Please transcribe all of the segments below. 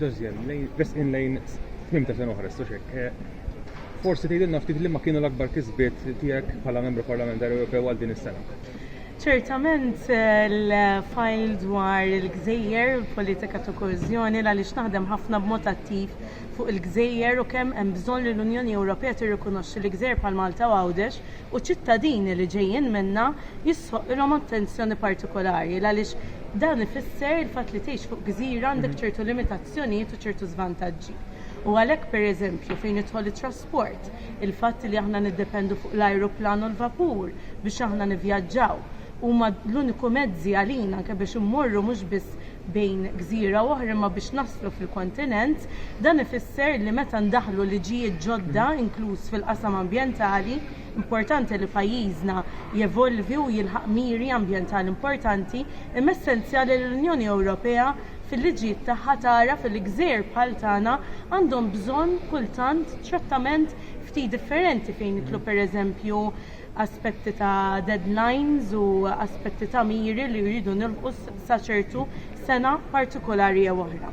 Ġożjan, in lejn tmim ta' sena oħra, xek. Forsi tgħidilna ftit li ma kienu l-akbar kisbiet tiegħek bħala membru Parlamentari Ewropew għal din is-sena. ċertament il-fajl dwar il-Gżejjer, politika ta' koeżjoni għaliex naħdem ħafna b'mod attiv fuq il-Gżejjer u kemm hemm bżonn li l-Unjoni Ewropea tirrikonoxxi l-Gżejjer bħal Malta u Għawdex u ċittadini li ġejjin minnha jisħoqilhom attenzjoni partikolari għaliex dan ifisser il-fatt li tgħix fuq gżira għandek ċertu limitazzjonijiet u ċertu żvantaġġi. U għalhekk pereżempju fejn idħol it-trasport, il-fatt li aħna niddependu fuq l-ajruplan u l-vapur biex aħna nivvjaġġaw huma l-uniku mezzi għalina anke biex immorru mhux biss bejn gżira oħra ma biex naslu fil-kontinent, dan ifisser li meta ndaħlu liġijiet ġodda inkluż fil-qasam ambjentali, importanti li pajjiżna jevolvi u jilħaq miri ambjentali importanti, imma essenzjali li l-Unjoni Ewropea fil-liġijiet tagħha tara fil-gżejjer bħal tagħna għandhom bżonn kultant trattament ftit differenti fejn jitlu pereżempju aspetti ta' deadlines u aspetti ta' miri li jridu nilħu sa' ċertu sena partikolari jew oħra.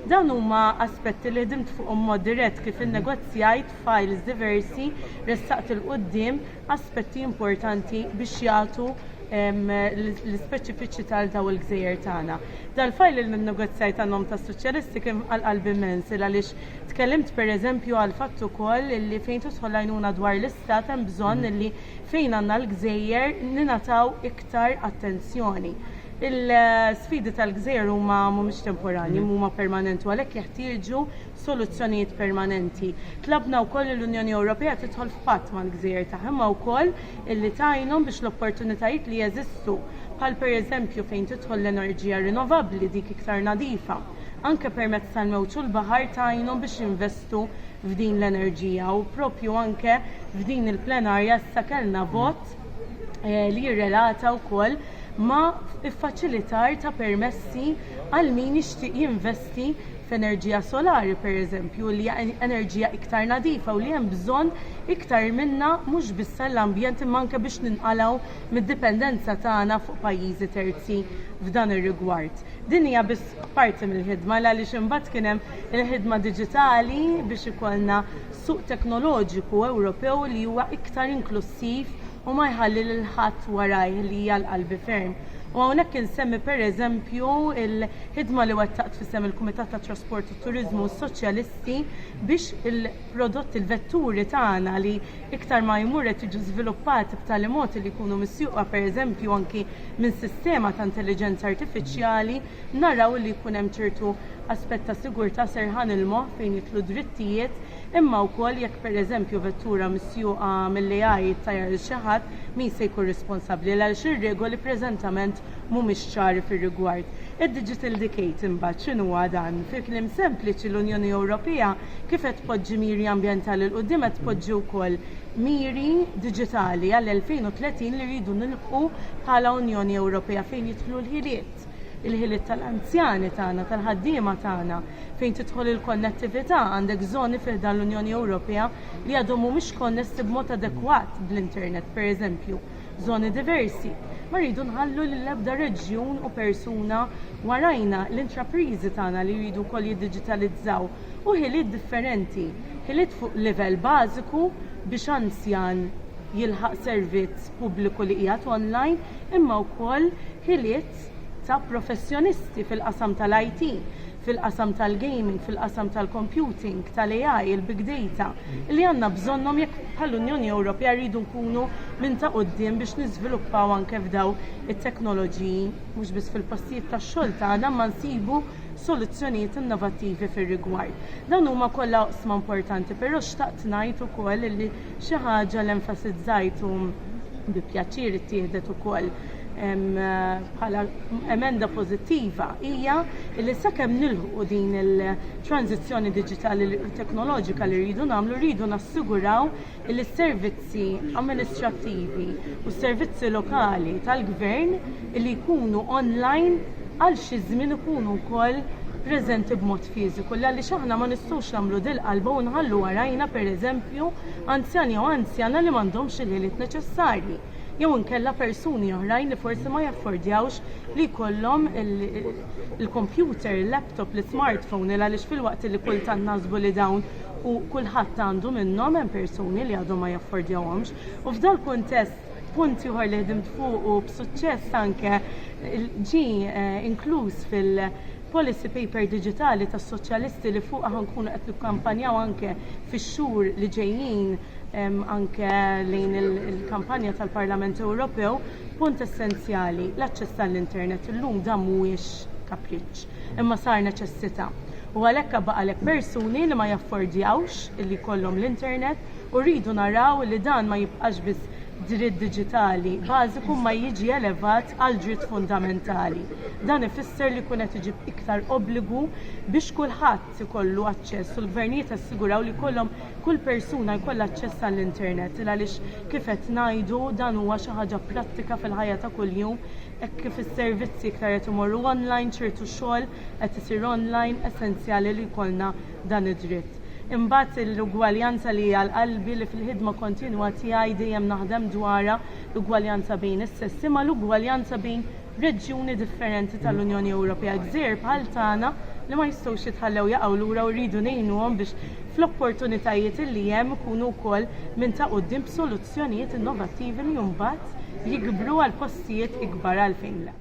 Dan huma aspetti li ħdimt fuqhom mod dirett kif innegozjajt files diversi ressaqt il-qudiem aspetti importanti biex jagħtu l-speċifiċità daw il-gżejjer tagħna. Dal-fajl li nnegozjajt għandhom tas-soċjalisti kien għall-qalbi immens għaliex tkellimt pereżempju għal fatt ukoll li fejn tidħol għajnuna dwar l-istat hemm bżonn li fejn għandna l-gżejjer ningħataw iktar attenzjoni. Il-sfidi tal-gżejjer huma mhumiex temporani, huma permanenti u għalhekk jeħtieġu soluzzjonijiet permanenti. Tlabna wkoll l-Unjoni Ewropea tidħol f'patt mal-gżejjer tagħha imma wkoll illi tgħinhom biex l-opportunitajiet li jeżistu bħal pereżempju fejn tidħol l-enerġija rinnovabbli dik iktar nadifa. Anke permezz tal-mewġ u l-baħar tgħinhom biex jinvestu f'din l-enerġija u proprju anke f'din il-plenarja issa kellna vot li jirrelata wkoll ma' iffaċilitar ta' permessi għal min jixtieq jinvesti f'enerġija solari pereżempju li hija enerġija iktar nadifa u li hemm bżonn iktar minnha mhux biss l-ambjent imma anke biex ninqalgħu mid-dipendenza tagħna fuq pajjiżi terzi f'dan ir-rigward. Din hija biss parti mill-ħidma għaliex imbagħad kien hemm il-ħidma diġitali biex ikollna suq teknoloġiku Ewropew li huwa iktar inklusiv u ma jħalli l-ħadd waraj li hija l-qalbi ferm. U hawnhekk insemmi pereżempju il-ħidma li wettaqt fis-sem il-Kumitat tat Trasport u Turiżmu s-Soċjalisti biex il-prodotti il-vetturi tagħna li iktar ma jmur qed jiġu żviluppati b'tali mod li jkunu missjuqa pereżempju anki minn sistema ta' intelligenza artifiċjali naraw li jkun hemm ċertu aspett ta' sigurtà serħan il-moħħ fejn jitlu drittijiet imma wkoll jekk pereżempju vettura missjuqa mill-AI tajjar il xi ħadd min se jkun responsabbli għaliex ir-regoli preżentament mhumiex ċari fir-rigward. Id-Digital Decade imbagħad x'inhu huwa dan? Fil-kliem sempliċi l-Unjoni Ewropea kif qed tpoġġi miri ambjentali l quddiem qed tpoġġi wkoll miri diġitali għall-2030 li rridu nilħqu bħala Unjoni Ewropea fejn jidħlu l-ħiliet. Il-ħiliet tal-anzjani tagħna, tal-ħaddiema tagħna, fejn tidħol il-konnettività għandek żoni fih dan l-Unjoni Ewropea li għadhom mhumiex konnessi b'mod adekwat bl-internet, pereżempju, żoni diversi. Ma rridu nħallu lill-ebda reġjun u persuna warajna l-intrapriżi tagħna li jridu wkoll jiddiġitalizzaw u ħiliet differenti, ħiliet fuq livell bażiku biex anzjan jilħaq servizz pubbliku li qiegħed online imma wkoll ħiliet ta' professjonisti fil-qasam tal-IT, fil-qasam tal-gaming, fil-qasam tal-computing, tal-AI, il-big data, li għandna bżonnhom jekk bħall-Unjoni Ewropea rridu nkunu minn ta' quddiem biex niżviluppaw anke f'daw it-teknoloġiji mhux biss fil-postijiet tax-xogħol tagħna ma nsibu soluzzjonijiet innovattivi fir-rigward. Dan huma kollha oqsma importanti, però xtaqt ngħid ukoll li xi ħaġa li enfasizzajtu bi pjaċir ittieħdet ukoll bħala emenda pożittiva hija li sakemm nilħu din il-tranzizzjoni diġitali u teknoloġika li rridu nassiguraw li s-servizzi amministrattivi u s-servizzi lokali tal-gvern li jkunu online għal xi żmien ikunu wkoll preżenti b'mod fiżiku għaliex aħna ma nistgħux nagħmlu dil-qalba u nħallu warajna pereżempju anzjani u anzjana li m'għandhomx il-ħiliet neċessarji. jew inkella persuni oħrajn li forsi ma jaffordjawx li jkollhom il-computer, il-laptop, l-smartphone għaliex filwaqt li kultant naħsbu li dawn u kulħadd għandu minnhom hemm persuni li għadhom ma jaffordjawhomx. U f'dal kuntest punti uħar li ħdimt fuq u b'suċċess anke ġi inkluż fil-policy paper digitali tas soċjalisti li fuq ħankunu qed nikkampanjaw anke fix-xhur li ġejjin anke lejn il-kampanja tal-Parlament Ewropew, punt essenzjali l-aċċess tal-internet illum dan mhuwiex kapriċċ imma sar neċessità. U għalhekk baqalek persuni li ma jaffordjawx illi jkollhom l-internet u rridu naraw li dan ma jibqax biss dritt diġitali bażiku ma jiġi elevat għal dritt fundamentali. Dan ifisser li kun qed iġib iktar obbligu biex kulħadd ikollu aċċess u l-gvernijiet assiguraw li kull persuna jkollha aċċess għall-internet għaliex kif qed ngħidu dan huwa xi ħaġa prattika fil-ħajja ta' kuljum hekk kif is-servizzi iktar qed imorru online ċertu xogħol qed isir online essenzjali li jkollna dan id-dritt. Imbagħad l-ugwaljanza li hija l-qalbi li fil-ħidma kontinwa tiegħi dejjem naħdem dwarha l-ugwaljanza bejn is-sessi ma l-ugwaljanza bejn reġjuni differenti tal-Unjoni Ewropea gżir bħal tagħna li ma jistgħux jitħallew jaqgħu lura u rridu ngħinuhom biex fl-opportunitajiet li hemm ikunu wkoll minn ta' quddiem b'soluzzjonijiet innovattivi li mbagħad jikbru għal postijiet ikbar għalfejn le.